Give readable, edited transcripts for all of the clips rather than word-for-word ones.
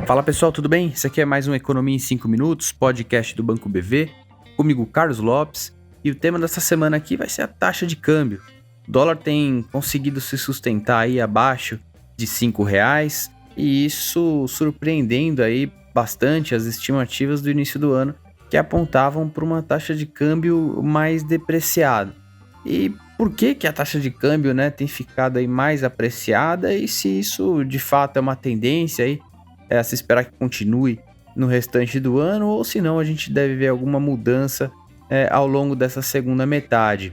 Fala pessoal, tudo bem? Esse aqui é mais um Economia em 5 Minutos, podcast do Banco BV, comigo Carlos Lopes, e o tema dessa semana aqui vai ser a taxa de câmbio. O dólar tem conseguido se sustentar aí abaixo de R$ 5, e isso surpreendendo aí bastante as estimativas do início do ano, que apontavam para uma taxa de câmbio mais depreciada. E por que a taxa de câmbio, tem ficado aí mais apreciada, e se isso de fato é uma tendência aí a se esperar que continue no restante do ano, ou se não a gente deve ver alguma mudança ao longo dessa segunda metade.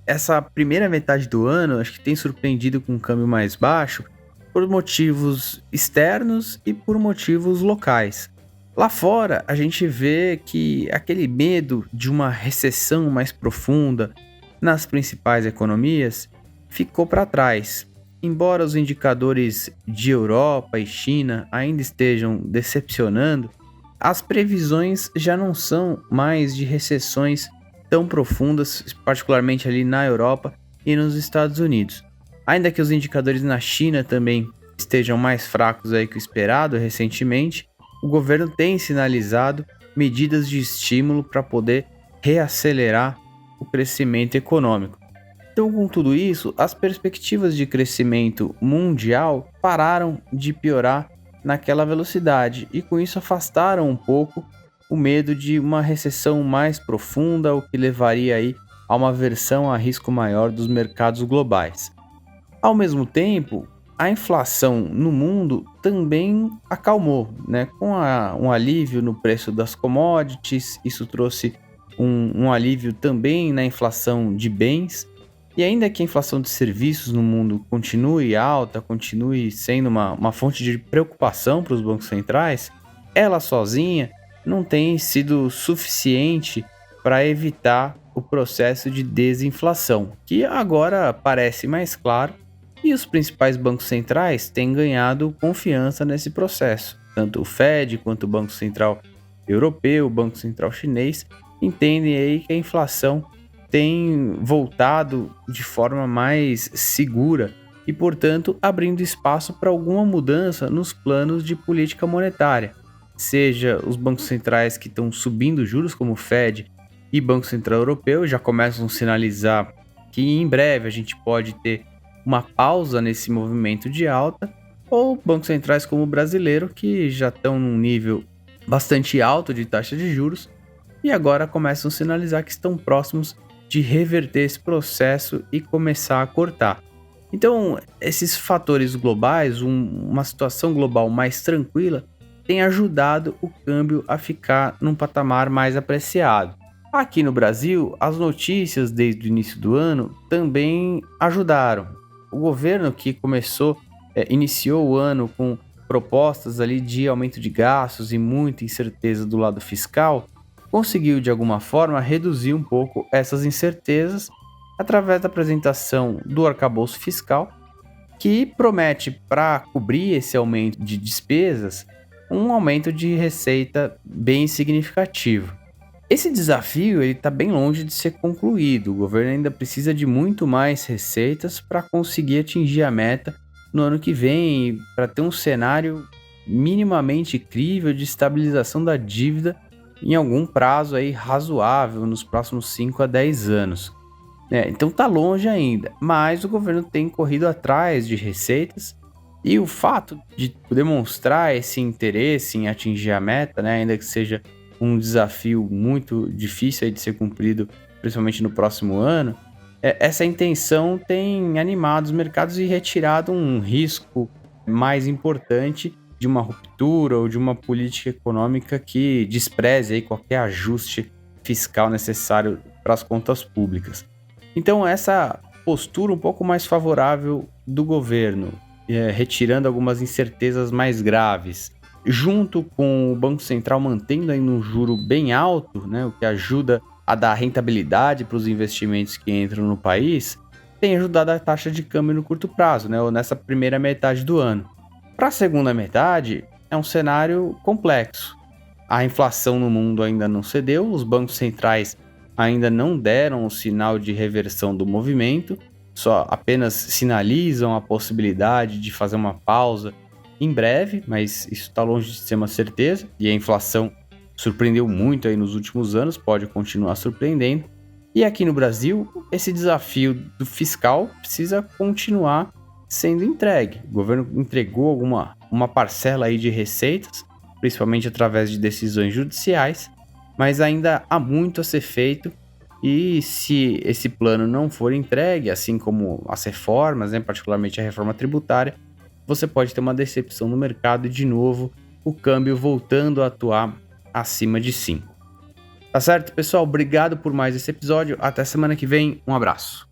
Essa primeira metade do ano acho que tem surpreendido com um câmbio mais baixo por motivos externos e por motivos locais. Lá fora a gente vê que aquele medo de uma recessão mais profunda nas principais economias ficou para trás. Embora os indicadores de Europa e China ainda estejam decepcionando, as previsões já não são mais de recessões tão profundas, particularmente ali na Europa e nos Estados Unidos. Ainda que os indicadores na China também estejam mais fracos aí que o esperado recentemente, o governo tem sinalizado medidas de estímulo para poder reacelerar o crescimento econômico. Então, com tudo isso, as perspectivas de crescimento mundial pararam de piorar naquela velocidade e com isso afastaram um pouco o medo de uma recessão mais profunda, o que levaria aí a uma aversão a risco maior dos mercados globais. Ao mesmo tempo, a inflação no mundo também acalmou, com um alívio no preço das commodities, isso trouxe um alívio também na inflação de bens. E ainda que a inflação de serviços no mundo continue alta, continue sendo uma fonte de preocupação para os bancos centrais, ela sozinha não tem sido suficiente para evitar o processo de desinflação, que agora parece mais claro, e os principais bancos centrais têm ganhado confiança nesse processo. Tanto o Fed quanto o Banco Central Europeu, o Banco Central Chinês, entendem aí que a inflação tem voltado de forma mais segura e, portanto, abrindo espaço para alguma mudança nos planos de política monetária. Seja os bancos centrais que estão subindo juros, como o Fed e Banco Central Europeu, já começam a sinalizar que em breve a gente pode ter uma pausa nesse movimento de alta, ou bancos centrais como o brasileiro, que já estão num nível bastante alto de taxa de juros e agora começam a sinalizar que estão próximos de reverter esse processo e começar a cortar. Então, esses fatores globais, uma situação global mais tranquila, tem ajudado o câmbio a ficar num patamar mais apreciado. Aqui no Brasil, as notícias desde o início do ano também ajudaram. O governo que iniciou o ano com propostas ali de aumento de gastos e muita incerteza do lado fiscal, conseguiu de alguma forma reduzir um pouco essas incertezas através da apresentação do arcabouço fiscal, que promete, para cobrir esse aumento de despesas, um aumento de receita bem significativo. Esse desafio está bem longe de ser concluído. O governo ainda precisa de muito mais receitas para conseguir atingir a meta no ano que vem, para ter um cenário minimamente crível de estabilização da dívida em algum prazo aí razoável nos próximos 5 a 10 anos. Então tá longe ainda, mas o governo tem corrido atrás de receitas e o fato de demonstrar esse interesse em atingir a meta, ainda que seja um desafio muito difícil aí de ser cumprido, principalmente no próximo ano, essa intenção tem animado os mercados e retirado um risco mais importante de uma ruptura ou de uma política econômica que despreze aí qualquer ajuste fiscal necessário para as contas públicas. Então, essa postura um pouco mais favorável do governo, retirando algumas incertezas mais graves, junto com o Banco Central mantendo aí um juro bem alto, o que ajuda a dar rentabilidade para os investimentos que entram no país, tem ajudado a taxa de câmbio no curto prazo, ou nessa primeira metade do ano. Para a segunda metade, é um cenário complexo. A inflação no mundo ainda não cedeu, os bancos centrais ainda não deram o sinal de reversão do movimento, só apenas sinalizam a possibilidade de fazer uma pausa em breve, mas isso está longe de ser uma certeza, e a inflação surpreendeu muito aí nos últimos anos, pode continuar surpreendendo. E aqui no Brasil, esse desafio do fiscal precisa continuar sendo entregue. O governo entregou uma parcela aí de receitas, principalmente através de decisões judiciais, mas ainda há muito a ser feito. E se esse plano não for entregue, assim como as reformas, né, particularmente a reforma tributária, você pode ter uma decepção no mercado e, de novo, o câmbio voltando a atuar acima de 5. Tá certo, pessoal? Obrigado por mais esse episódio. Até semana que vem. Um abraço.